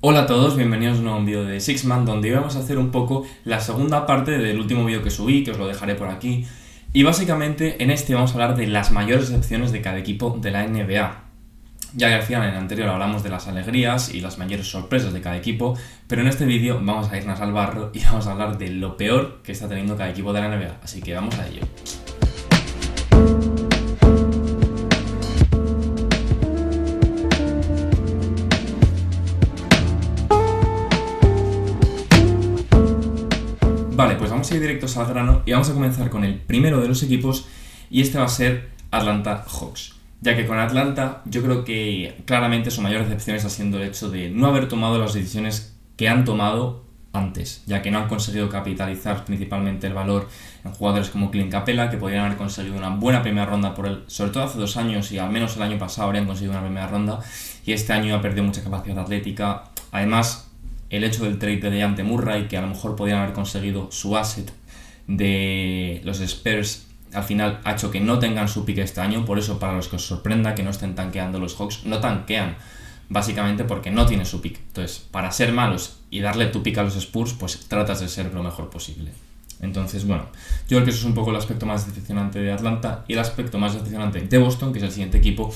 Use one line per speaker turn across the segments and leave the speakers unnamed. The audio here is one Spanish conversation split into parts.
Hola a todos, bienvenidos a un nuevo vídeo de Sixman, donde vamos a hacer un poco la segunda parte del último vídeo que subí, que os lo dejaré por aquí. Y básicamente en este vamos a hablar de las mayores decepciones de cada equipo de la NBA. Ya que al final en el anterior hablamos de las alegrías y las mayores sorpresas de cada equipo, pero en este vídeo vamos a irnos al barro y vamos a hablar de lo peor que está teniendo cada equipo de la NBA. Así que vamos a ello. Vale, pues vamos a ir directos al grano y vamos a comenzar con el primero de los equipos y este va a ser Atlanta Hawks. Ya que con Atlanta yo creo que claramente su mayor decepción está siendo el hecho de no haber tomado las decisiones que han tomado antes, ya que no han conseguido capitalizar principalmente el valor en jugadores como Clint Capela, que podrían haber conseguido una buena primera ronda por él, sobre todo hace 2 años y al menos el año pasado habrían conseguido una primera ronda y este año ha perdido mucha capacidad atlética. Además, el hecho del trade de DeJounte Murray, que a lo mejor podrían haber conseguido su asset de los Spurs, al final ha hecho que no tengan su pick este año. Por eso, para los que os sorprenda que no estén tanqueando los Hawks, no tanquean básicamente porque no tienen su pick. Entonces, para ser malos y darle tu pick a los Spurs, pues tratas de ser lo mejor posible. Entonces, bueno, yo creo que eso es un poco el aspecto más decepcionante de Atlanta. Y el aspecto más decepcionante de Boston, que es el siguiente equipo,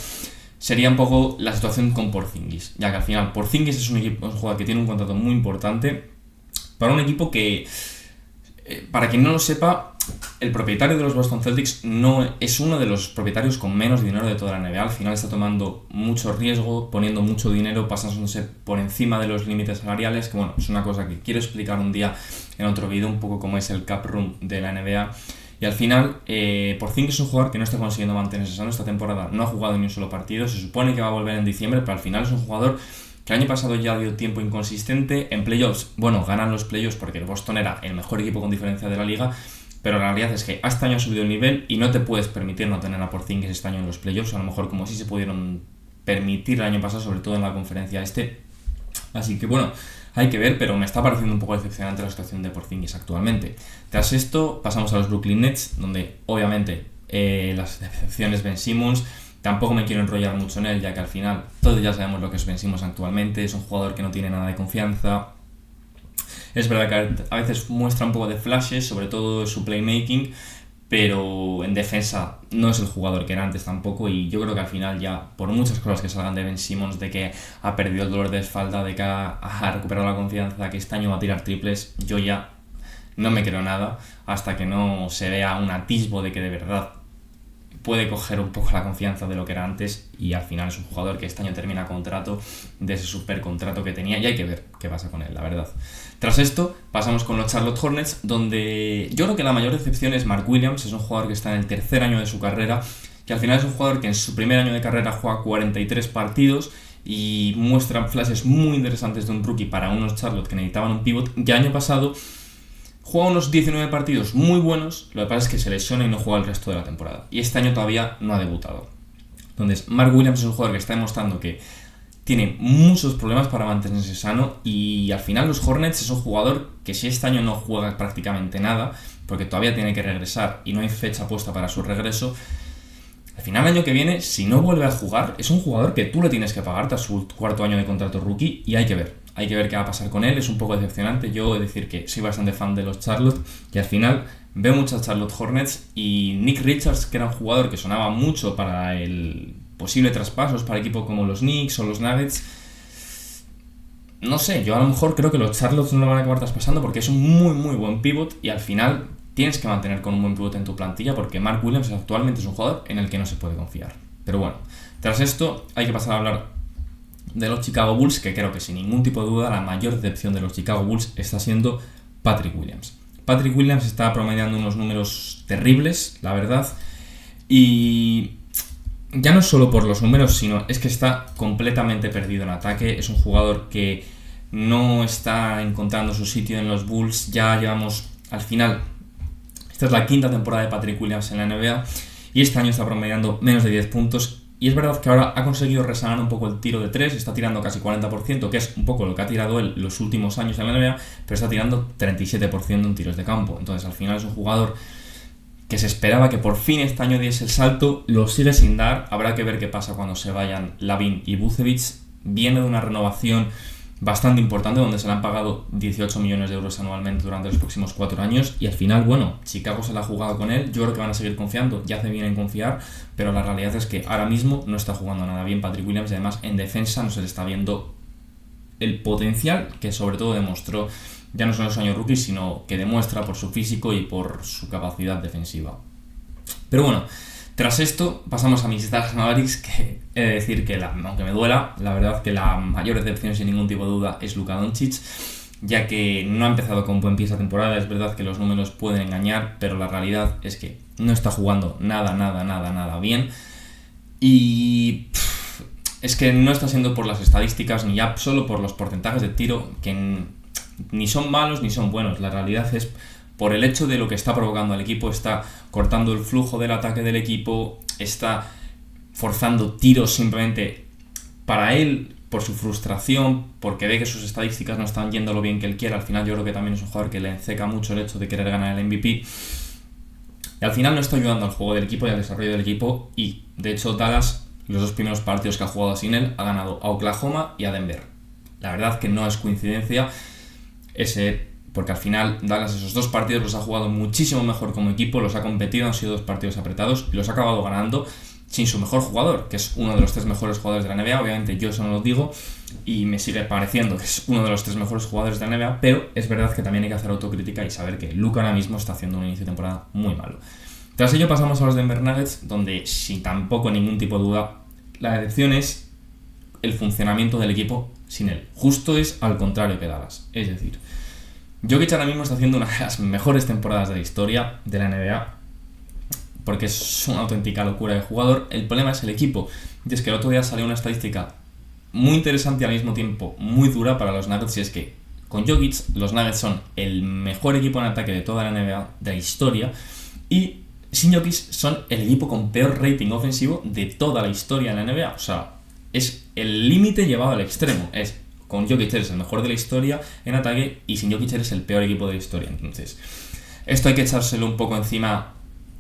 sería un poco la situación con Porzingis, ya que al final Porzingis es un jugador que tiene un contrato muy importante para un equipo que, para quien no lo sepa, el propietario de los Boston Celtics no es uno de los propietarios con menos dinero de toda la NBA. Al final está tomando mucho riesgo, poniendo mucho dinero, pasándose por encima de los límites salariales, que bueno, es una cosa que quiero explicar un día en otro vídeo, un poco cómo es el cap room de la NBA. Y al final, Porzingis es un jugador que no está consiguiendo mantenerse sano esta temporada, no ha jugado ni un solo partido, se supone que va a volver en diciembre, pero al final es un jugador que el año pasado ya dio tiempo inconsistente en playoffs. Bueno, ganan los playoffs porque el Boston era el mejor equipo con diferencia de la liga, pero la realidad es que este año ha subido el nivel y no te puedes permitir no tener a Porzingis este año en los playoffs, a lo mejor como sí se pudieron permitir el año pasado, sobre todo en la conferencia este. Así que bueno, hay que ver, pero me está pareciendo un poco decepcionante la situación de Porzingis actualmente. Tras esto, pasamos a los Brooklyn Nets, donde obviamente las decepciones Ben Simmons. Tampoco me quiero enrollar mucho en él, ya que al final todos ya sabemos lo que es Ben Simmons actualmente. Es un jugador que no tiene nada de confianza. Es verdad que a veces muestra un poco de flashes, sobre todo su playmaking, pero en defensa no es el jugador que era antes tampoco, y yo creo que al final ya, por muchas cosas que salgan de Ben Simmons, de que ha perdido el dolor de espalda, de que ha recuperado la confianza, que este año va a tirar triples, yo ya no me creo nada hasta que no se vea un atisbo de que de verdad puede coger un poco la confianza de lo que era antes, y al final es un jugador que este año termina contrato de ese super contrato que tenía y hay que ver qué pasa con él, la verdad. Tras esto, pasamos con los Charlotte Hornets, donde yo creo que la mayor decepción es Mark Williams. Es un jugador que está en el tercer año de su carrera, que al final es un jugador que en su primer año de carrera juega 43 partidos y muestra flashes muy interesantes de un rookie para unos Charlotte que necesitaban un pivot. Y el año pasado juega unos 19 partidos muy buenos, lo que pasa es que se lesiona y no juega el resto de la temporada. Y este año todavía no ha debutado. Entonces, Mark Williams es un jugador que está demostrando que tiene muchos problemas para mantenerse sano, y al final los Hornets es un jugador que si este año no juega prácticamente nada, porque todavía tiene que regresar y no hay fecha puesta para su regreso, al final el año que viene, si no vuelve a jugar, es un jugador que tú le tienes que pagar tras su cuarto año de contrato rookie, y hay que ver qué va a pasar con él. Es un poco decepcionante. Yo he de decir que soy bastante fan de los Charlotte, y al final veo muchas Charlotte Hornets, y Nick Richards, que era un jugador que sonaba mucho para el posible traspasos para equipos como los Knicks o los Nuggets, no sé, yo a lo mejor creo que los Charlotte no lo van a acabar traspasando porque es un muy muy buen pivot, y al final tienes que mantener con un buen pivot en tu plantilla, porque Mark Williams actualmente es un jugador en el que no se puede confiar. Pero bueno, tras esto hay que pasar a hablar de los Chicago Bulls, que creo que sin ningún tipo de duda la mayor decepción de los Chicago Bulls está siendo Patrick Williams. Patrick Williams está promediando unos números terribles, la verdad, y ya no solo por los números, sino es que está completamente perdido en ataque. Es un jugador que no está encontrando su sitio en los Bulls. Ya llevamos, al final, esta es la quinta temporada de Patrick Williams en la NBA, y este año está promediando menos de 10 puntos. Y es verdad que ahora ha conseguido resanar un poco el tiro de 3, está tirando casi 40%, que es un poco lo que ha tirado él los últimos años en la NBA, pero está tirando 37% en tiros de campo. Entonces al final es un jugador que se esperaba que por fin este año diese el salto, lo sigue sin dar. Habrá que ver qué pasa cuando se vayan Lavin y Vucevic. Viene de una renovación bastante importante, donde se le han pagado 18 millones de euros anualmente durante los próximos 4 años, y al final, bueno, Chicago se la ha jugado con él, yo creo que van a seguir confiando, ya hace bien en confiar, pero la realidad es que ahora mismo no está jugando nada bien Patrick Williams, y además en defensa no se le está viendo el potencial que sobre todo demostró ya no solo en su año rookie, sino que demuestra por su físico y por su capacidad defensiva. Pero bueno, tras esto pasamos a mis Dallas Mavericks, que he de decir que, aunque me duela, la verdad que la mayor decepción sin ningún tipo de duda es Luka Doncic, ya que no ha empezado con buen pie esta temporada. Es verdad que los números pueden engañar, pero la realidad es que no está jugando nada bien, y es que no está siendo por las estadísticas ni ya solo por los porcentajes de tiro, que ni son malos ni son buenos. La realidad es por el hecho de lo que está provocando al equipo. Está cortando el flujo del ataque del equipo, está forzando tiros simplemente para él, por su frustración, porque ve que sus estadísticas no están yendo lo bien que él quiere. Al final yo creo que también es un jugador que le enceca mucho el hecho de querer ganar el MVP, y al final no está ayudando al juego del equipo y al desarrollo del equipo. Y de hecho Dallas, los 2 primeros partidos que ha jugado sin él, ha ganado a Oklahoma y a Denver. La verdad que no es coincidencia porque al final Dallas esos 2 partidos los ha jugado muchísimo mejor como equipo, los ha competido, han sido 2 partidos apretados y los ha acabado ganando sin su mejor jugador, que es uno de los 3 mejores jugadores de la NBA. Obviamente yo eso no lo digo y me sigue pareciendo que es uno de los 3 mejores jugadores de la NBA, pero es verdad que también hay que hacer autocrítica y saber que Luka ahora mismo está haciendo un inicio de temporada muy malo. Tras ello pasamos a los Denver Nuggets, donde sin tampoco ningún tipo de duda la decepción es el funcionamiento del equipo sin él. Justo es al contrario que Dallas. Es decir, Jokic ahora mismo está haciendo una de las mejores temporadas de la historia de la NBA, porque es una auténtica locura de jugador. El problema es el equipo, y es que el otro día salió una estadística muy interesante y al mismo tiempo muy dura para los Nuggets, y es que con Jokic los Nuggets son el mejor equipo en ataque de toda la NBA de la historia, y sin Jokic son el equipo con peor rating ofensivo de toda la historia en la NBA. O sea, es el límite llevado al extremo. Con Jokic eres el mejor de la historia en ataque y sin Jokic eres el peor equipo de la historia. Entonces, esto hay que echárselo un poco encima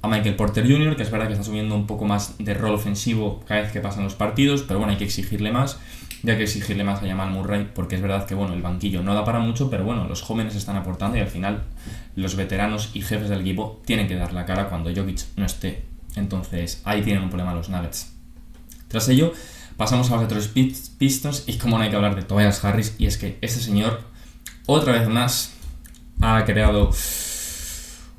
a Michael Porter Jr., que es verdad que está asumiendo un poco más de rol ofensivo cada vez que pasan los partidos, pero bueno, hay que exigirle más. Ya que exigirle más a Jamal Murray, porque es verdad que bueno, el banquillo no da para mucho, pero bueno, los jóvenes están aportando y al final los veteranos y jefes del equipo tienen que dar la cara cuando Jokic no esté. Entonces ahí tienen un problema los Nuggets. Tras ello pasamos a los Detroit Pistons, y como no hay que hablar de Tobias Harris, y es que este señor otra vez más ha creado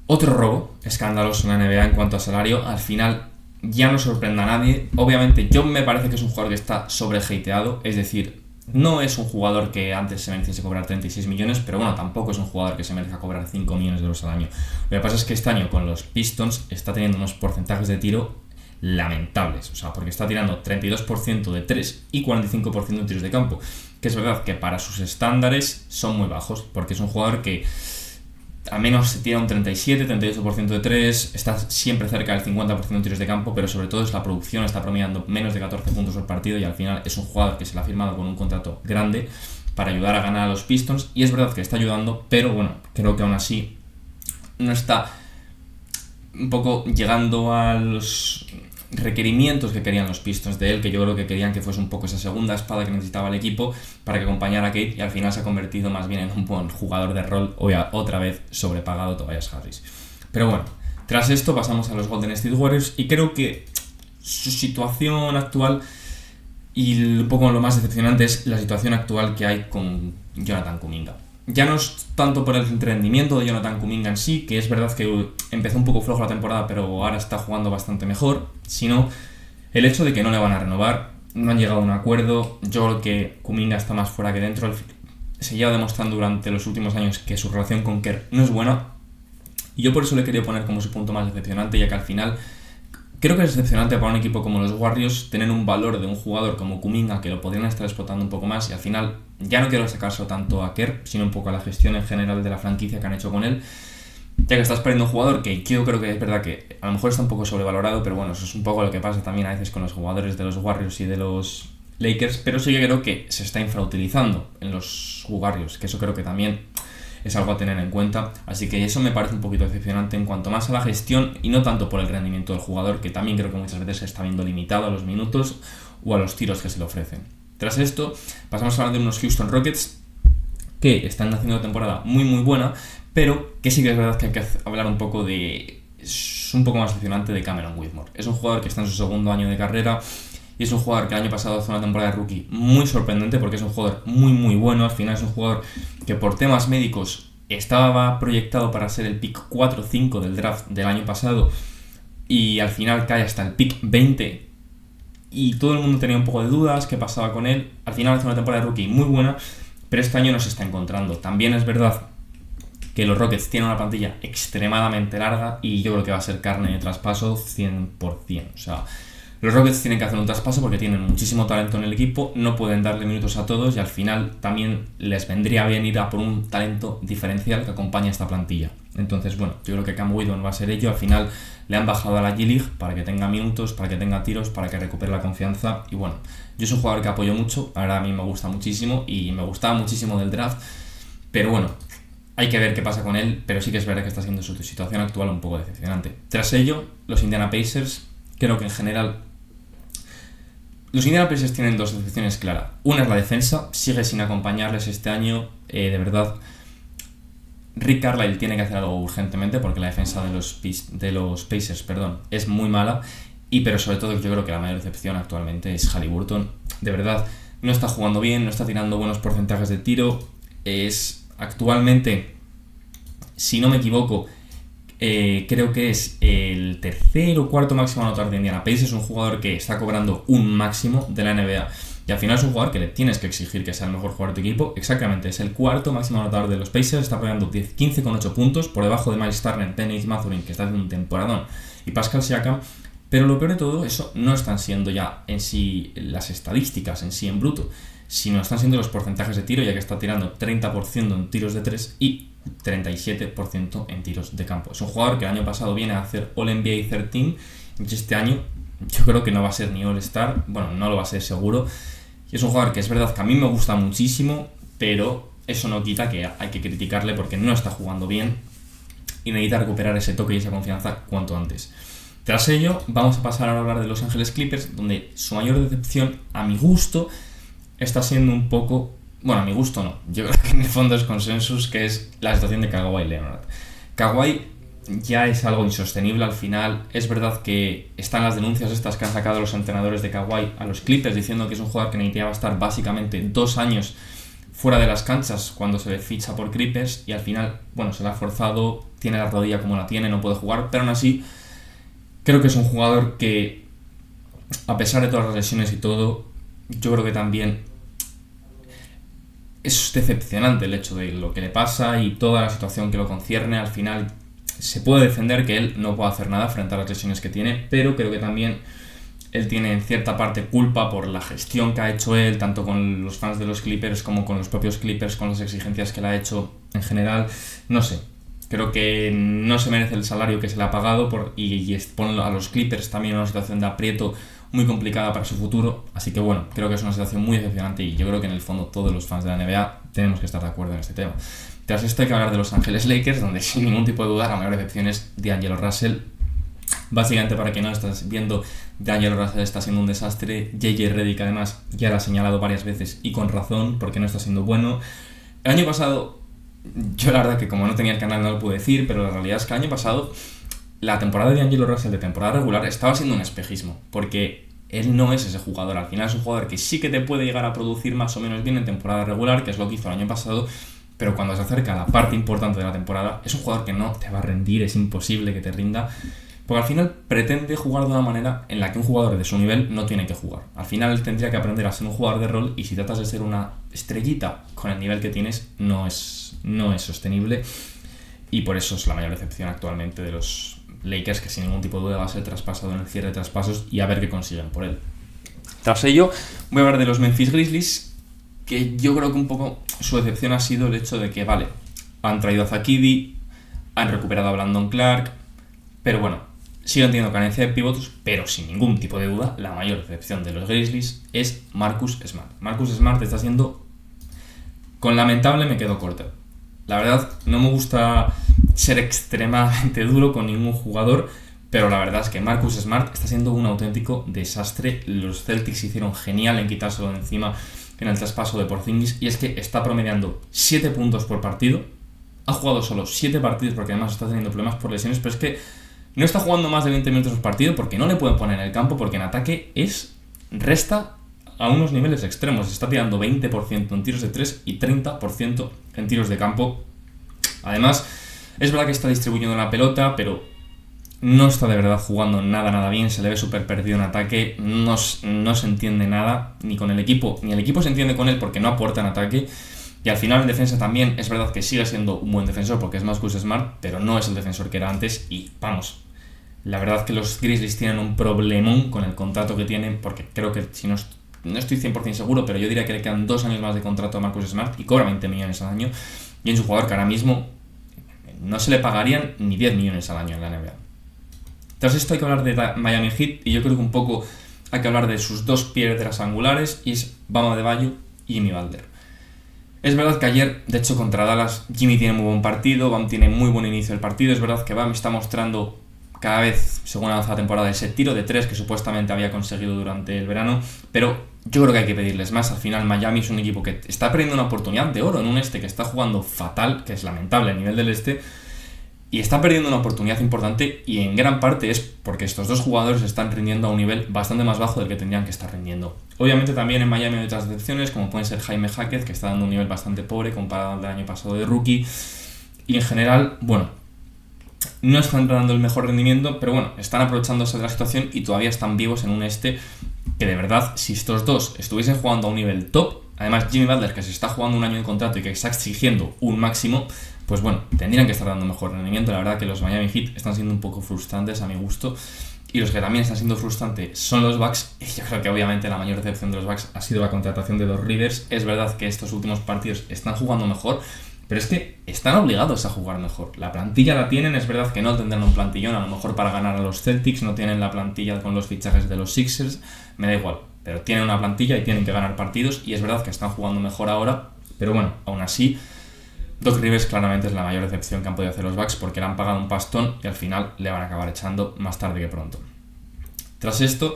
otro robo escandaloso en la NBA en cuanto a salario. Al final ya no sorprende a nadie. Obviamente yo me parece que es un jugador que está sobre-hateado, es decir, no es un jugador que antes se mereciese cobrar 36 millones, pero bueno, tampoco es un jugador que se merezca cobrar 5 millones de euros al año. Lo que pasa es que este año con los Pistons está teniendo unos porcentajes de tiro lamentables, o sea, porque está tirando 32% de 3 y 45% de tiros de campo, que es verdad que para sus estándares son muy bajos, porque es un jugador que al menos se tira un 37-38% de 3, está siempre cerca del 50% de tiros de campo, pero sobre todo es la producción, está promediando menos de 14 puntos por partido, y al final es un jugador que se le ha firmado con un contrato grande para ayudar a ganar a los Pistons, y es verdad que está ayudando, pero bueno, creo que aún así no está un poco llegando a los requerimientos que querían los Pistons de él, que yo creo que querían que fuese un poco esa segunda espada que necesitaba el equipo para que acompañara a Kate, y al final se ha convertido más bien en un buen jugador de rol, otra vez sobrepagado Tobias Harris. Pero bueno, tras esto pasamos a los Golden State Warriors, y creo que su situación actual, y un poco lo más decepcionante, es la situación actual que hay con Jonathan Kuminga. Ya no es tanto por el rendimiento de Jonathan Kuminga en sí, que es verdad que empezó un poco flojo la temporada, pero ahora está jugando bastante mejor, sino el hecho de que no le van a renovar, no han llegado a un acuerdo. Yo creo que Kuminga está más fuera que dentro. Se lleva demostrando durante los últimos años que su relación con Kerr no es buena, y yo por eso le quería poner como su punto más decepcionante, ya que al final creo que es decepcionante para un equipo como los Warriors tener un valor de un jugador como Kuminga que lo podrían estar explotando un poco más, y al final ya no quiero sacarse tanto a Kerr, sino un poco a la gestión en general de la franquicia que han hecho con él, ya que estás perdiendo un jugador que yo creo que es verdad que a lo mejor está un poco sobrevalorado, pero bueno, eso es un poco lo que pasa también a veces con los jugadores de los Warriors y de los Lakers, pero sí que creo que se está infrautilizando en los Warriors, que eso creo que también es algo a tener en cuenta, así que eso me parece un poquito decepcionante en cuanto más a la gestión y no tanto por el rendimiento del jugador, que también creo que muchas veces se está viendo limitado a los minutos o a los tiros que se le ofrecen. Tras esto, pasamos a hablar de unos Houston Rockets que están haciendo una temporada muy muy buena, pero que sí que es verdad que hay que hablar un poco de... Es un poco más decepcionante de Cameron Whitmore. Es un jugador que está en su segundo año de carrera y es un jugador que el año pasado hizo una temporada de rookie muy sorprendente porque es un jugador muy muy bueno. Al final es un jugador que por temas médicos estaba proyectado para ser el pick 4 o 5 del draft del año pasado y al final cae hasta el pick 20 y todo el mundo tenía un poco de dudas qué pasaba con él. Al final hace una temporada de rookie muy buena, pero este año no se está encontrando. También es verdad que los Rockets tienen una plantilla extremadamente larga y yo creo que va a ser carne de traspaso 100%. O sea, los Rockets tienen que hacer un traspaso porque tienen muchísimo talento en el equipo, no pueden darle minutos a todos y al final también les vendría bien ir a por un talento diferencial que acompañe a esta plantilla. Entonces, bueno, yo creo que Cam Whitmore va a ser ello. Al final le han bajado a la G-League para que tenga minutos, para que tenga tiros, para que recupere la confianza y bueno, yo soy un jugador que apoyo mucho, ahora a mí me gusta muchísimo y me gustaba muchísimo del draft, pero bueno, hay que ver qué pasa con él, pero sí que es verdad que está siendo su situación actual un poco decepcionante. Tras ello, los Indiana Pacers, creo que en general los Indiana Pacers tienen dos decepciones claras. Una es la defensa, sigue sin acompañarles este año, de verdad. Rick Carlisle tiene que hacer algo urgentemente porque la defensa de los Pacers es muy mala, pero sobre todo yo creo que la mayor decepción actualmente es Haliburton. De verdad, no está jugando bien, no está tirando buenos porcentajes de tiro, es actualmente, si no me equivoco, creo que es el tercer o cuarto máximo anotador de Indiana Pacers. Es un jugador que está cobrando un máximo de la NBA y al final es un jugador que le tienes que exigir que sea el mejor jugador de tu equipo. Exactamente, es el cuarto máximo anotador de los Pacers, está pegando 15,8 puntos por debajo de Miles Turner, Dennis Mathurin, que está haciendo un temporadón, y Pascal Siakam. Pero lo peor de todo, eso no están siendo ya en sí las estadísticas en sí en bruto, sino están siendo los porcentajes de tiro, ya que está tirando 30% en tiros de 3 y 37% en tiros de campo. Es un jugador que el año pasado viene a hacer All-NBA 13 y este año yo creo que no va a ser ni All-Star, bueno, no lo va a ser seguro. Y es un jugador que es verdad que a mí me gusta muchísimo, pero eso no quita que hay que criticarle porque no está jugando bien y necesita recuperar ese toque y esa confianza cuanto antes. Tras ello, vamos a pasar a hablar de Los Ángeles Clippers, donde su mayor decepción, a mi gusto, está siendo un poco... Bueno, a mi gusto no. Yo creo que en el fondo es consensus, que es la situación de Kawhi Leonard. Kawhi ya es algo insostenible al final. Es verdad que están las denuncias estas que han sacado los entrenadores de Kawhi a los Clippers diciendo que es un jugador que necesitaba estar básicamente 2 años fuera de las canchas cuando se le ficha por Clippers y al final, bueno, se le ha forzado, tiene la rodilla como la tiene, no puede jugar, pero aún así creo que es un jugador que, a pesar de todas las lesiones y todo, yo creo que también es decepcionante el hecho de lo que le pasa y toda la situación que lo concierne. Al final se puede defender que él no puede hacer nada frente a las lesiones que tiene, pero creo que también él tiene en cierta parte culpa por la gestión que ha hecho él, tanto con los fans de los Clippers como con los propios Clippers, con las exigencias que le ha hecho en general. No sé, creo que no se merece el salario que se le ha pagado y pone a los Clippers también en una situación de aprieto muy complicada para su futuro, así que bueno, creo que es una situación muy decepcionante y yo creo que en el fondo todos los fans de la NBA tenemos que estar de acuerdo en este tema. Tras esto hay que hablar de Los Ángeles Lakers, donde sin ningún tipo de duda la mayor decepción es D'Angelo Russell. Básicamente, para quien no estás viendo, D'Angelo Russell está siendo un desastre. JJ Redick además ya lo ha señalado varias veces y con razón, porque no está siendo bueno. El año pasado, yo la verdad que como no tenía el canal no lo pude decir, pero la realidad es que el año pasado la temporada de D'Angelo Russell de temporada regular estaba siendo un espejismo, porque él no es ese jugador. Al final es un jugador que sí que te puede llegar a producir más o menos bien en temporada regular, que es lo que hizo el año pasado, pero cuando se acerca a la parte importante de la temporada es un jugador que no te va a rendir, es imposible que te rinda, porque al final pretende jugar de una manera en la que un jugador de su nivel no tiene que jugar. Al final él tendría que aprender a ser un jugador de rol y si tratas de ser una estrellita con el nivel que tienes no es sostenible y por eso es la mayor decepción actualmente de los Lakers, que sin ningún tipo de duda va a ser traspasado en el cierre de traspasos y a ver qué consiguen por él. Tras ello voy a hablar de los Memphis Grizzlies, que yo creo que un poco su decepción ha sido el hecho de que, vale, han traído a Zakidi, han recuperado a Brandon Clark, pero bueno, siguen teniendo carencia de pivots, pero sin ningún tipo de duda, la mayor decepción de los Grizzlies es Marcus Smart. Marcus Smart está siendo, con lamentable me quedo corto. La verdad, no me gusta ser extremadamente duro con ningún jugador, pero la verdad es que Marcus Smart está siendo un auténtico desastre. Los Celtics hicieron genial en quitárselo de encima en el traspaso de Porzingis, y es que está promediando 7 puntos por partido. Ha jugado solo 7 partidos porque además está teniendo problemas por lesiones, pero es que no está jugando más de 20 minutos por partido porque no le pueden poner en el campo, porque en ataque resta a unos niveles extremos. Está tirando 20% en tiros de 3 y 30% en tiros de campo. Además, es verdad que está distribuyendo la pelota, pero no está de verdad jugando nada bien. Se le ve súper perdido en ataque. No se entiende nada ni con el equipo, ni el equipo se entiende con él porque no aporta en ataque. Y al final en defensa también es verdad que sigue siendo un buen defensor porque es Marcus Smart, pero no es el defensor que era antes. Y vamos, la verdad que los Grizzlies tienen un problemón con el contrato que tienen, porque creo que, si no estoy 100% seguro, pero yo diría que le quedan 2 años más de contrato a Marcus Smart y cobra 20 millones al año. Y es un jugador que ahora mismo no se le pagarían ni 10 millones al año en la NBA. Tras esto hay que hablar de Miami Heat, y yo creo que un poco hay que hablar de sus 2 piedras angulares, y es Bam Adebayo y Jimmy Butler. Es verdad que ayer, de hecho contra Dallas, Jimmy tiene muy buen partido, Bam tiene muy buen inicio del partido. Es verdad que Bam está mostrando cada vez, según avanza la temporada, ese tiro de 3 que supuestamente había conseguido durante el verano, pero yo creo que hay que pedirles más. Al final Miami es un equipo que está perdiendo una oportunidad de oro en un este que está jugando fatal, que es lamentable a nivel del este, y está perdiendo una oportunidad importante, y en gran parte es porque estos 2 jugadores están rindiendo a un nivel bastante más bajo del que tendrían que estar rindiendo. Obviamente también en Miami hay otras decepciones, como pueden ser Jaime Jaquez, que está dando un nivel bastante pobre comparado al del año pasado de rookie, y en general, bueno, no están dando el mejor rendimiento, pero bueno, están aprovechándose de la situación y todavía están vivos en un este que de verdad, si estos 2 estuviesen jugando a un nivel top, además Jimmy Butler, que se está jugando un año de contrato y que está exigiendo un máximo, pues bueno, tendrían que estar dando mejor rendimiento. La verdad que los Miami Heat están siendo un poco frustrantes a mi gusto, y los que también están siendo frustrantes son los Bucks, y yo creo que obviamente la mayor decepción de los Bucks ha sido la contratación de Doc Rivers. Es verdad que estos últimos partidos están jugando mejor, pero es que están obligados a jugar mejor. La plantilla la tienen, es verdad que no tendrán un plantillón, a lo mejor para ganar a los Celtics, no tienen la plantilla con los fichajes de los Sixers, me da igual, pero tienen una plantilla y tienen que ganar partidos, y es verdad que están jugando mejor ahora, pero bueno, aún así Doc Rivers claramente es la mayor decepción que han podido hacer los Bucks, porque le han pagado un pastón y al final le van a acabar echando más tarde que pronto. Tras esto,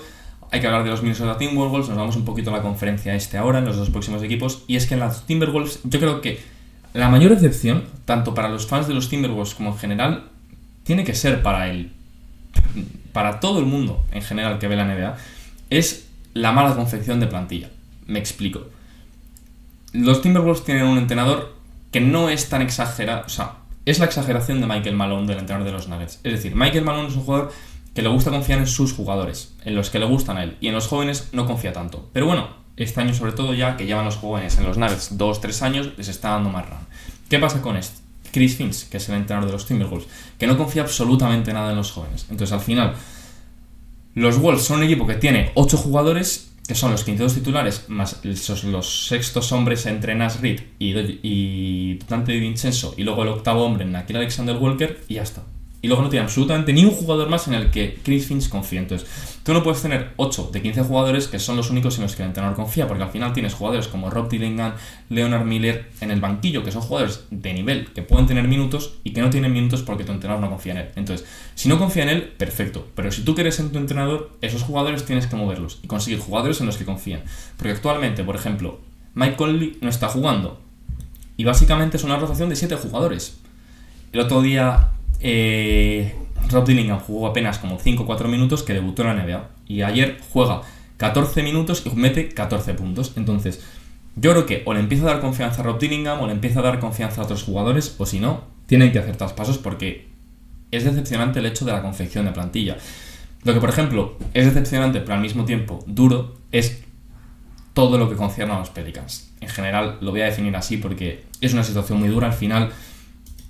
hay que hablar de los Minnesota Timberwolves. Nos vamos un poquito a la conferencia este ahora, en los 2 próximos equipos, y es que en los Timberwolves yo creo que la mayor decepción, tanto para los fans de los Timberwolves como en general, tiene que ser para todo el mundo en general que ve la NBA, es la mala confección de plantilla. Me explico. Los Timberwolves tienen un entrenador que no es tan exagerado, o sea, es la exageración de Michael Malone, del entrenador de los Nuggets. Es decir, Michael Malone es un jugador que le gusta confiar en sus jugadores, en los que le gustan a él, y en los jóvenes no confía tanto. Pero bueno, este año sobre todo, ya que llevan los jóvenes en los Nuggets 2-3 años, les está dando más run. ¿Qué pasa con esto? Chris Finch, que es el entrenador de los Timberwolves, que no confía absolutamente nada en los jóvenes. Entonces al final, los Wolves son un equipo que tiene 8 jugadores, que son los 15 titulares, más los sextos hombres entre Nash Reed y Dante DiVincenzo, y luego el octavo hombre en Nickeil Alexander-Walker, y ya está. Y luego no tiene absolutamente ni un jugador más en el que Chris Finch confía. Entonces, tú no puedes tener 8 de 15 jugadores que son los únicos en los que el entrenador confía, porque al final tienes jugadores como Rob Dillingham, Leonard Miller en el banquillo, que son jugadores de nivel, que pueden tener minutos y que no tienen minutos porque tu entrenador no confía en él. Entonces, si no confía en él, perfecto. Pero si tú quieres en tu entrenador, esos jugadores tienes que moverlos y conseguir jugadores en los que confían. Porque actualmente, por ejemplo, Mike Conley no está jugando. Y básicamente es una rotación de 7 jugadores. El otro día Rob Dillingham jugó apenas como 5 o 4 minutos, que debutó en la NBA, y ayer juega 14 minutos y mete 14 puntos. Entonces yo creo que o le empieza a dar confianza a Rob Dillingham o le empieza a dar confianza a otros jugadores, o si no, tienen que hacer traspasos, porque es decepcionante el hecho de la confección de plantilla. Lo que por ejemplo es decepcionante pero al mismo tiempo duro es todo lo que concierne a los Pelicans. En general lo voy a definir así porque es una situación muy dura. Al final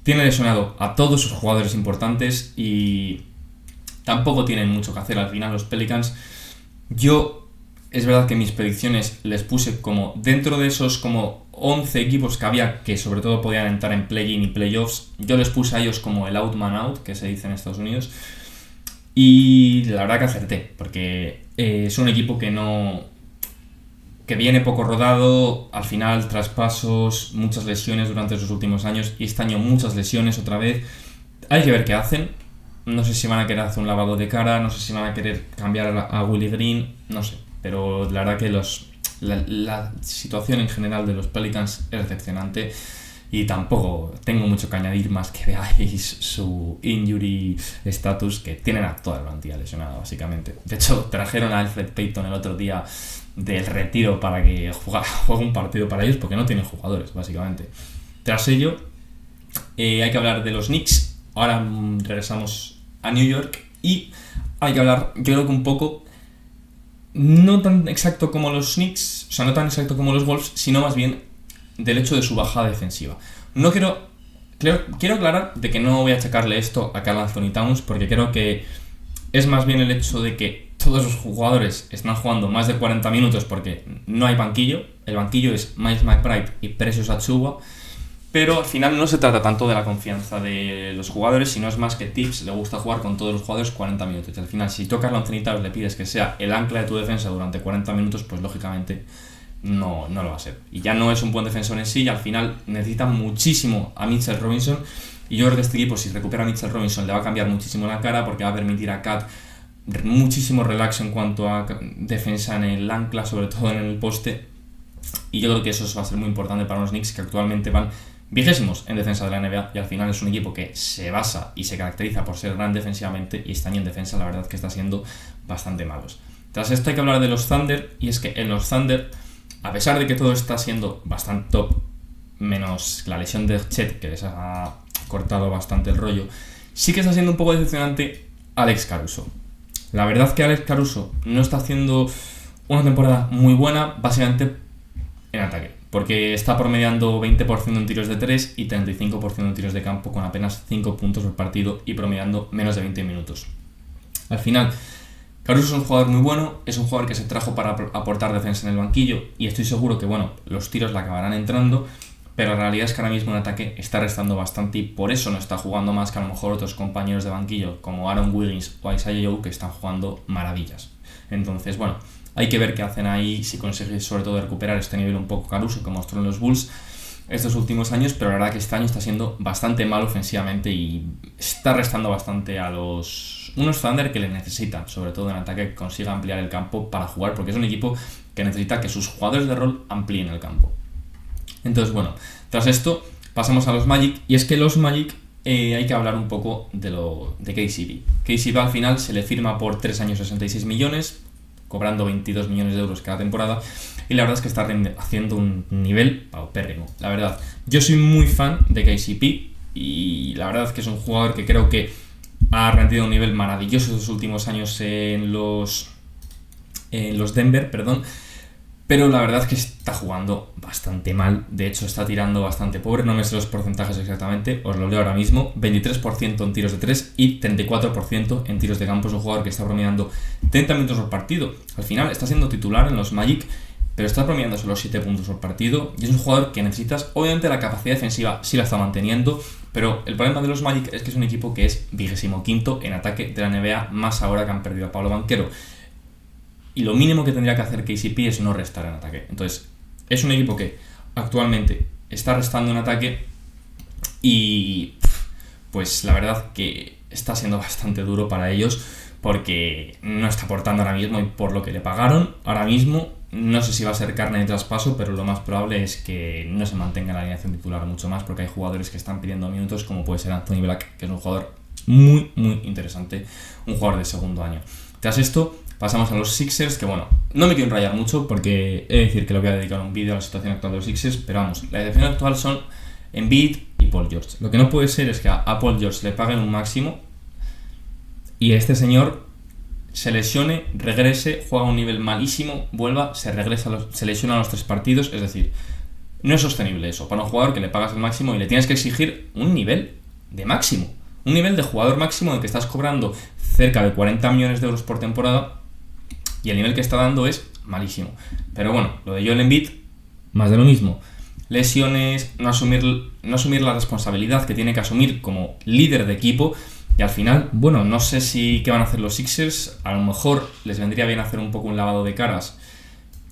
tiene lesionado a todos sus jugadores importantes y tampoco tienen mucho que hacer. Al final los Pelicans, es verdad que mis predicciones les puse como dentro de esos como 11 equipos que había, que sobre todo podían entrar en play-in y playoffs, yo les puse a ellos como el out man out, que se dice en Estados Unidos, y la verdad que acerté, porque es un equipo que viene poco rodado. Al final traspasos, muchas lesiones durante sus últimos años, y este año muchas lesiones otra vez. Hay que ver qué hacen. No sé si van a querer hacer un lavado de cara, no sé si van a querer cambiar a Willie Green, no sé. Pero la verdad que la situación en general de los Pelicans es decepcionante y tampoco tengo mucho que añadir más que veáis su injury status, que tienen a toda la plantilla lesionada básicamente. De hecho, trajeron a Alfred Payton el otro día del retiro para que juegue un partido para ellos porque no tienen jugadores básicamente. Tras ello, hay que hablar de los Knicks. Ahora regresamos a New York y hay que hablar, yo creo que un poco, no tan exacto como los Knicks, o sea, no tan exacto como los Wolves, sino más bien del hecho de su bajada defensiva. Quiero aclarar de que no voy a achacarle esto a Karl Anthony Towns, porque creo que es más bien el hecho de que todos los jugadores están jugando más de 40 minutos porque no hay banquillo. El banquillo es Miles McBride y Precious Achiuwa, pero al final no se trata tanto de la confianza de los jugadores, sino es más que Tibbs le gusta jugar con todos los jugadores 40 minutos. Y al final, si tú a Karl Anthony Towns le pides que sea el ancla de tu defensa durante 40 minutos, pues lógicamente no lo va a ser. Y ya no es un buen defensor en sí, y al final necesita muchísimo a Mitchell Robinson. Y yo creo que este equipo, si recupera a Mitchell Robinson, le va a cambiar muchísimo la cara, porque va a permitir a Cat muchísimo relax en cuanto a defensa en el ancla, sobre todo en el poste. Y yo creo que eso va a ser muy importante para los Knicks, que actualmente van 20º en defensa de la NBA, y al final es un equipo que se basa y se caracteriza por ser gran defensivamente, y este año en defensa la verdad que está siendo bastante malos. Tras esto hay que hablar de los Thunder, y es que en los Thunder, a pesar de que todo está siendo bastante top, menos la lesión de Chet, que les ha cortado bastante el rollo, sí que está siendo un poco decepcionante Alex Caruso. La verdad que Alex Caruso no está haciendo una temporada muy buena, básicamente en ataque, porque está promediando 20% en tiros de 3 y 35% en tiros de campo, con apenas 5 puntos por partido y promediando menos de 20 minutos. Al final, Caruso es un jugador muy bueno, es un jugador que se trajo para aportar defensa en el banquillo, y estoy seguro que los tiros le acabarán entrando, pero la realidad es que ahora mismo en ataque está restando bastante, y por eso no está jugando más que a lo mejor otros compañeros de banquillo como Aaron Wiggins o Isaiah Joe, que están jugando maravillas. Entonces, hay que ver qué hacen ahí, si consigue sobre todo recuperar este nivel un poco Caruso que mostró en los Bulls estos últimos años, pero la verdad que este año está siendo bastante mal ofensivamente y está restando bastante a unos Thunder que le necesitan, sobre todo en ataque, que consiga ampliar el campo para jugar, porque es un equipo que necesita que sus jugadores de rol amplíen el campo. Entonces, tras esto pasamos a los Magic, y es que los Magic hay que hablar un poco de KCP. KCP al final se le firma por 3 años 66 millones, cobrando 22 millones de euros cada temporada, y la verdad es que está haciendo un nivel paupérrimo. La verdad, yo soy muy fan de KCP, y la verdad es que es un jugador que creo que ha rendido un nivel maravilloso estos últimos años en los Denver, pero la verdad es que está jugando bastante mal. De hecho, está tirando bastante pobre, no me sé los porcentajes exactamente, os lo leo ahora mismo: 23% en tiros de 3 y 34% en tiros de campo. Es un jugador que está promediando 30 minutos por partido. Al final está siendo titular en los Magic, pero está promediando solo 7 puntos por partido, y es un jugador que necesitas. Obviamente la capacidad defensiva sí la está manteniendo, pero el problema de los Magic es que es un equipo que es 25º en ataque de la NBA, más ahora que han perdido a Pablo Banchero. Y lo mínimo que tendría que hacer KCP es no restar en ataque. Entonces, es un equipo que actualmente está restando en ataque, y pues la verdad que está siendo bastante duro para ellos, porque no está aportando ahora mismo, y por lo que le pagaron ahora mismo, no sé si va a ser carne de traspaso, pero lo más probable es que no se mantenga en la alineación titular mucho más, porque hay jugadores que están pidiendo minutos, como puede ser Anthony Black, que es un jugador muy, muy interesante, un jugador de segundo año. Tras esto, pasamos a los Sixers, que no me quiero enrollar mucho, porque he de decir que le voy a dedicar un vídeo a la situación actual de los Sixers, pero la situación actual son Embiid y Paul George. Lo que no puede ser es que a Paul George le paguen un máximo y este señor se lesione, regrese, juega a un nivel malísimo, vuelva, se lesiona a los 3 partidos. Es decir, no es sostenible eso para un jugador que le pagas el máximo y le tienes que exigir un nivel de máximo, un nivel de jugador máximo en el que estás cobrando cerca de 40 millones de euros por temporada, y el nivel que está dando es malísimo. Pero lo de Joel Embiid, más de lo mismo: lesiones, no asumir la responsabilidad que tiene que asumir como líder de equipo. Y al final, no sé qué van a hacer los Sixers. A lo mejor les vendría bien hacer un poco un lavado de caras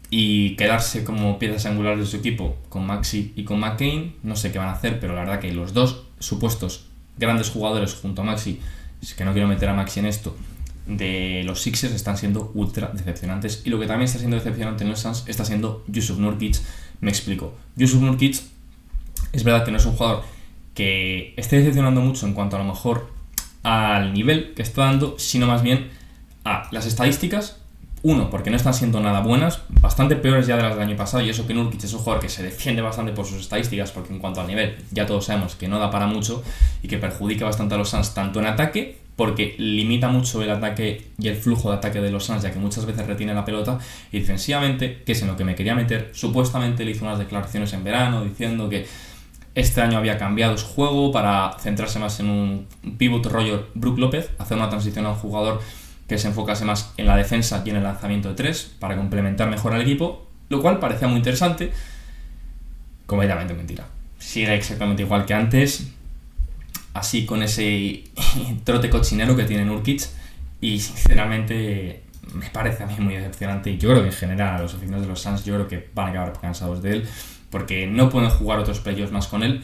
y quedarse como piezas angulares de su equipo con Maxey y con McCain. No sé qué van a hacer, pero la verdad que los dos supuestos grandes jugadores junto a Maxey es que no quiero meter a Maxi en esto, de los Sixers están siendo ultra decepcionantes. Y lo que también está siendo decepcionante en los Suns está siendo Jusuf Nurkic. Me explico. Jusuf Nurkic es verdad que no es un jugador que esté decepcionando mucho en cuanto a lo mejor al nivel que está dando, sino más bien a las estadísticas. Uno, porque no están siendo nada buenas, bastante peores ya de las del año pasado, y eso que Nurkic es un jugador que se defiende bastante por sus estadísticas, porque en cuanto al nivel ya todos sabemos que no da para mucho y que perjudica bastante a los Suns, tanto en ataque, porque limita mucho el ataque y el flujo de ataque de los Suns, ya que muchas veces retiene la pelota, y defensivamente, que es en lo que me quería meter. Supuestamente le hizo unas declaraciones en verano diciendo que este año había cambiado su juego para centrarse más en un pivot rollo Brook López, hacer una transición a un jugador que se enfocase más en la defensa y en el lanzamiento de 3 para complementar mejor al equipo, lo cual parecía muy interesante. Completamente mentira. Sigue exactamente igual que antes, así con ese trote cochinero que tiene Nurkic, y sinceramente me parece a mí muy decepcionante, y yo creo que en general a los aficionados de los Suns yo creo que van a acabar cansados de él, porque no pueden jugar otros playoffs más con él.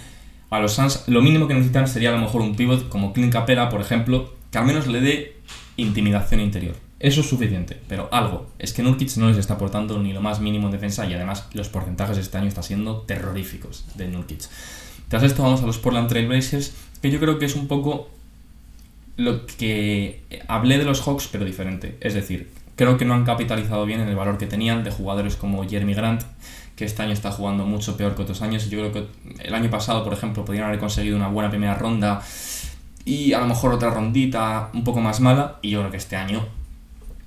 A los Suns lo mínimo que necesitan sería a lo mejor un pivot como Clint Capela, por ejemplo, que al menos le dé intimidación interior. Eso es suficiente, pero algo. Es que Nurkic no les está aportando ni lo más mínimo en defensa, y además los porcentajes de este año están siendo terroríficos de Nurkic. Tras esto vamos a los Portland Trail Blazers, que yo creo que es un poco lo que hablé de los Hawks, pero diferente. Es decir, creo que no han capitalizado bien en el valor que tenían de jugadores como Jeremy Grant, que este año está jugando mucho peor que otros años. Yo creo que el año pasado, por ejemplo, podrían haber conseguido una buena primera ronda y a lo mejor otra rondita un poco más mala, y yo creo que este año,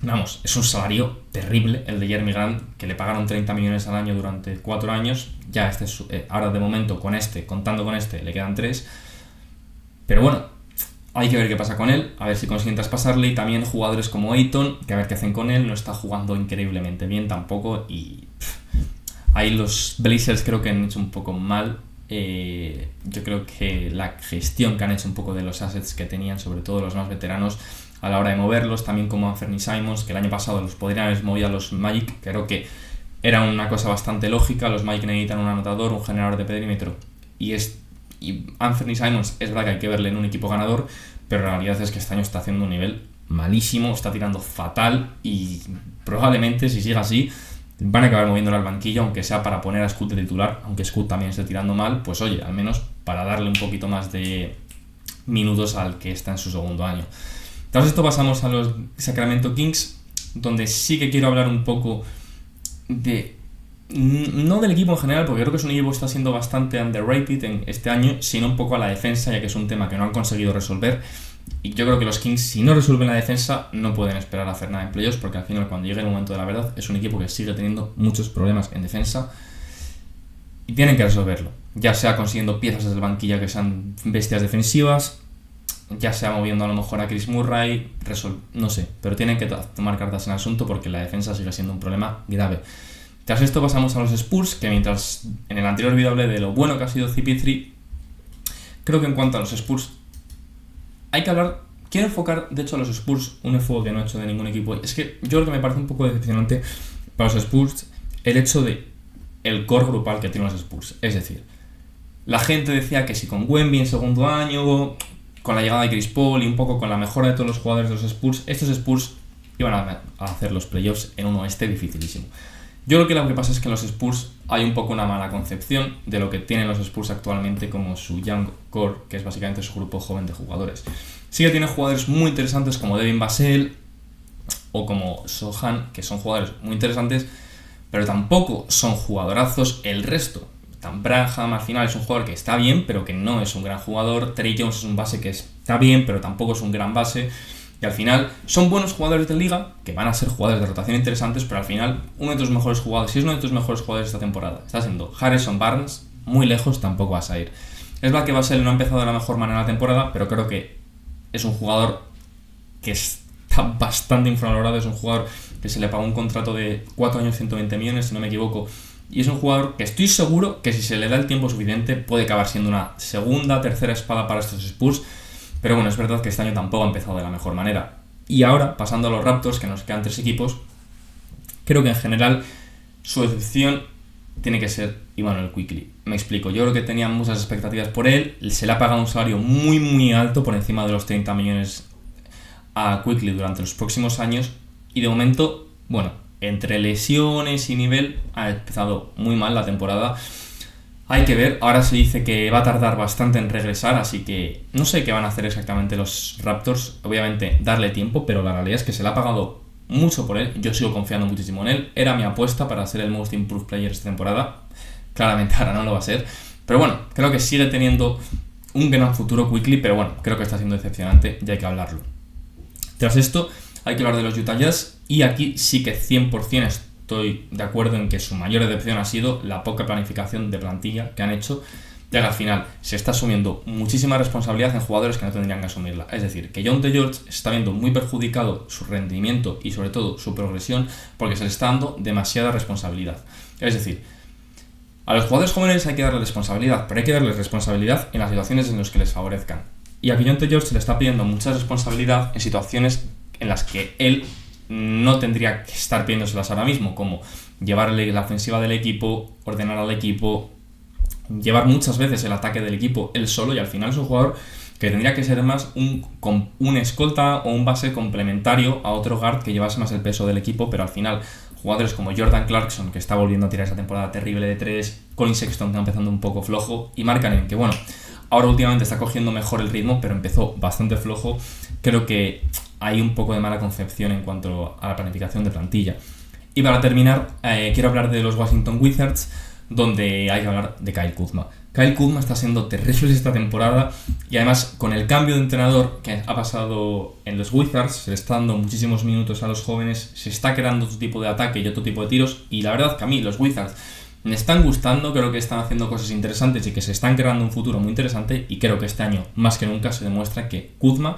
vamos, es un salario terrible el de Jeremy Grant, que le pagaron 30 millones al año durante 4 años, ya ahora de momento contando con este, le quedan 3, pero bueno, hay que ver qué pasa con él, a ver si consiguen traspasarle, y también jugadores como Ayton, que a ver qué hacen con él, no está jugando increíblemente bien tampoco, y ahí los Blazers creo que han hecho un poco mal. Yo creo que la gestión que han hecho un poco de los assets que tenían, sobre todo los más veteranos, a la hora de moverlos, también como Anthony Simons, que el año pasado los podrían haber movido a los Magic, creo que era una cosa bastante lógica. Los Magic necesitan un anotador, un generador de perímetro, y Anthony Simons es verdad que hay que verle en un equipo ganador, pero la realidad es que este año está haciendo un nivel malísimo, está tirando fatal, y probablemente si sigue así van a acabar moviéndolo al banquillo, aunque sea para poner a Scoot de titular, aunque Scoot también esté tirando mal, pues oye, al menos para darle un poquito más de minutos al que está en su segundo año. Tras esto pasamos a los Sacramento Kings, donde sí que quiero hablar un poco no del equipo en general, porque creo que es un equipo que está siendo bastante underrated en este año, sino un poco a la defensa, ya que es un tema que no han conseguido resolver. Y yo creo que los Kings, si no resuelven la defensa, no pueden esperar a hacer nada en playoffs, porque al final, cuando llegue el momento de la verdad, es un equipo que sigue teniendo muchos problemas en defensa y tienen que resolverlo, ya sea consiguiendo piezas desde el banquillo que sean bestias defensivas, ya sea moviendo a lo mejor a Chris Murray, no sé, pero tienen que tomar cartas en el asunto, porque la defensa sigue siendo un problema grave. Tras esto pasamos a los Spurs, que mientras en el anterior vídeo hablé de lo bueno que ha sido CP3, creo que en cuanto a los Spurs hay que hablar. Quiero enfocar, de hecho, a los Spurs, un enfoque que no he hecho de ningún equipo. Es que yo creo que me parece un poco decepcionante para los Spurs el hecho de el core grupal que tienen los Spurs. Es decir, la gente decía que si con Wemby en segundo año, con la llegada de Chris Paul y un poco con la mejora de todos los jugadores de los Spurs, estos Spurs iban a hacer los playoffs en un oeste dificilísimo. Yo creo que lo que pasa es que en los Spurs hay un poco una mala concepción de lo que tienen los Spurs actualmente como su Young Core, que es básicamente su grupo joven de jugadores. Sí que tienen jugadores muy interesantes como Devin Vassell o como Sohan, que son jugadores muy interesantes, pero tampoco son jugadorazos el resto. Branham al final es un jugador que está bien, pero que no es un gran jugador. Trey Jones es un base que está bien, pero tampoco es un gran base. Y al final son buenos jugadores de liga, que van a ser jugadores de rotación interesantes, pero al final uno de tus mejores jugadores, si es uno de tus mejores jugadores esta temporada, está siendo Harrison Barnes, muy lejos tampoco vas a ir. Es verdad que Vassell no ha empezado de la mejor manera la temporada, pero creo que es un jugador que está bastante infravalorado. Es un jugador que se le pagó un contrato de 4 años, 120 millones, si no me equivoco, y es un jugador que estoy seguro que si se le da el tiempo suficiente puede acabar siendo una segunda, tercera espada para estos Spurs. Pero bueno, es verdad que este año tampoco ha empezado de la mejor manera. Y ahora, pasando a los Raptors, que nos quedan 3 equipos, creo que en general su decepción tiene que ser Immanuel Quickley. Me explico, yo creo que tenían muchas expectativas por él, se le ha pagado un salario muy muy alto, por encima de los 30 millones a Quickley durante los próximos años y de momento, bueno, entre lesiones y nivel ha empezado muy mal la temporada. Hay que ver, ahora se dice que va a tardar bastante en regresar, así que no sé qué van a hacer exactamente los Raptors. Obviamente darle tiempo, pero la realidad es que se le ha pagado mucho por él. Yo sigo confiando muchísimo en él. Era mi apuesta para ser el Most Improved Player esta temporada. Claramente ahora no lo va a ser. Pero bueno, creo que sigue teniendo un gran futuro Quickley, pero bueno, creo que está siendo decepcionante y hay que hablarlo. Tras esto, hay que hablar de los Utah Jazz y aquí sí que 100% estoy de acuerdo en que su mayor decepción ha sido la poca planificación de plantilla que han hecho, ya que al final se está asumiendo muchísima responsabilidad en jugadores que no tendrían que asumirla. Es decir, que John T. George está viendo muy perjudicado su rendimiento y sobre todo su progresión porque se le está dando demasiada responsabilidad. Es decir, a los jugadores jóvenes hay que darles responsabilidad, pero hay que darles responsabilidad en las situaciones en las que les favorezcan. Y a John T. George se le está pidiendo mucha responsabilidad en situaciones en las que él no tendría que estar pidiéndoselas ahora mismo, como llevarle la ofensiva del equipo, ordenar al equipo, llevar muchas veces el ataque del equipo él solo, y al final es un jugador que tendría que ser más un escolta o un base complementario a otro guard que llevase más el peso del equipo, pero al final jugadores como Jordan Clarkson, que está volviendo a tirar esa temporada terrible de 3, Colin Sexton, que está empezando un poco flojo, y Markkanen, que bueno, ahora últimamente está cogiendo mejor el ritmo, pero empezó bastante flojo. Creo que hay un poco de mala concepción en cuanto a la planificación de plantilla. Y para terminar, quiero hablar de los Washington Wizards, donde hay que hablar de Kyle Kuzma. Kyle Kuzma está siendo terrible esta temporada y además con el cambio de entrenador que ha pasado en los Wizards, se le está dando muchísimos minutos a los jóvenes, se está creando otro tipo de ataque y otro tipo de tiros, y la verdad que a mí los Wizards me están gustando, creo que están haciendo cosas interesantes y que se están creando un futuro muy interesante, y creo que este año más que nunca se demuestra que Kuzma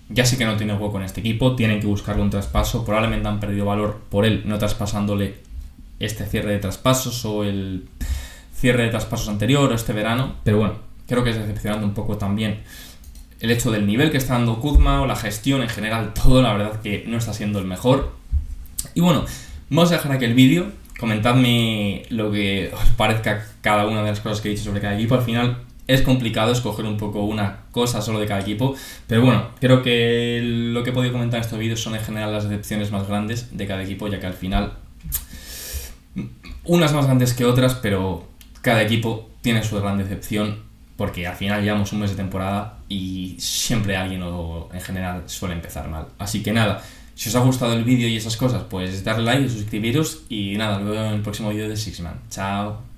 ya sí que no tiene hueco en este equipo, tienen que buscarle un traspaso, probablemente han perdido valor por él no traspasándole este cierre de traspasos o el cierre de traspasos anterior o este verano, pero bueno, creo que es decepcionante un poco también el hecho del nivel que está dando Kuzma o la gestión en general, todo la verdad que no está siendo el mejor. Y bueno, vamos a dejar aquí el vídeo, comentadme lo que os parezca cada una de las cosas que he dicho sobre cada equipo. Al final es complicado escoger un poco una cosa solo de cada equipo, pero bueno, creo que lo que he podido comentar en estos vídeos son en general las decepciones más grandes de cada equipo, ya que al final unas más grandes que otras, pero cada equipo tiene su gran decepción, porque al final llevamos un mes de temporada y siempre alguien o en general suele empezar mal. Así que nada, si os ha gustado el vídeo y esas cosas, pues darle like y suscribiros, y nada, nos vemos en el próximo vídeo de Sixman. Chao.